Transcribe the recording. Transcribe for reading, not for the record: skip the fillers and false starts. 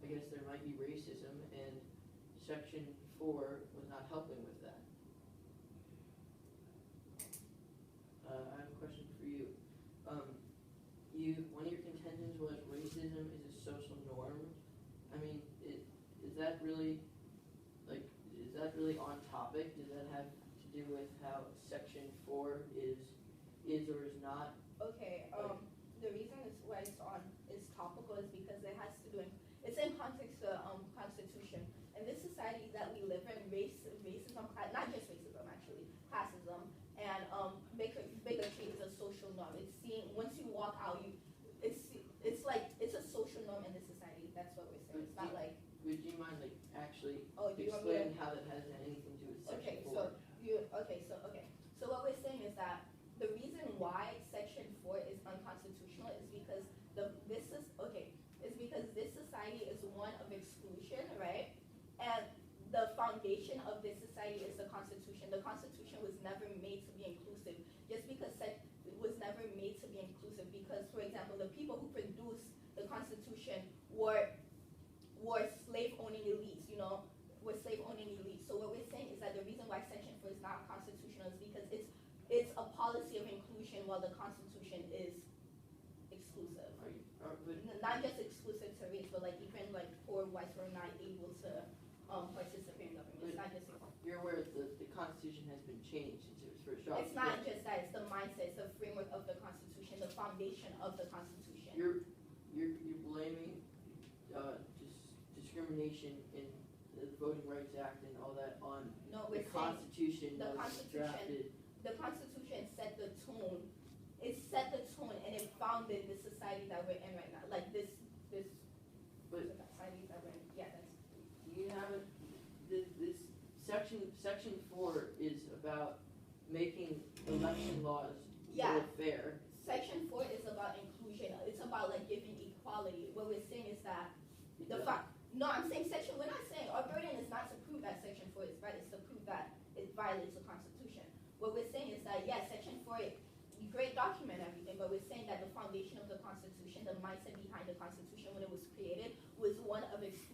I guess there might be racism, and Section 4 was not helping with that. I have a question for you. One of your contentions was racism is a social norm. I mean, is that really on topic? Does that have to do with how Section 4 is or is not? Okay. The reason why it's topical is because it has to do. It's in context to Constitution. In this society that we live in, racism, not just racism actually, classism, and bigotry is a social norm. It's seen once you walk out, it's like it's a social norm in this society. That's what we're saying. It's not like. Would you mind actually do you explaining how that has anything to do with Section 4? So what we're saying is that the reason why Section 4 is unconstitutional is because this society is one of exclusion, right? And the foundation of this society is the Constitution. The Constitution was never made to be inclusive. Just because it was never made to be inclusive, because, for example, the people who produced the Constitution were slave-owning elites, were slave-owning elites. So what we're saying is that the reason why Section 4 is not constitutional is because it's a policy of inclusion while the Constitution is exclusive. Not just exclusive to race, but even poor whites were not able to participate in government. It's not just. You're aware that the Constitution has been changed since it was first drafted. It's not just that. It's the mindset, it's the framework of the Constitution, the foundation of the Constitution. You're blaming discrimination in the Voting Rights Act and all that on the Constitution that was drafted. The Constitution set the tone. It set the tone, and it founded the society that we're in right now. Like this society that we're in. Yeah, that's. You haven't. This Section 4 is about making election laws more fair. Section 4 is about inclusion. It's about giving equality. What we're saying is that No, I'm saying we're not saying our burden is not to prove that Section 4 is right. It's to prove that it violates the Constitution. What we're saying is that yes, Section 4, great document, everything, but we're saying that the foundation of the Constitution, the mindset behind the Constitution when it was created, was one of exclusion.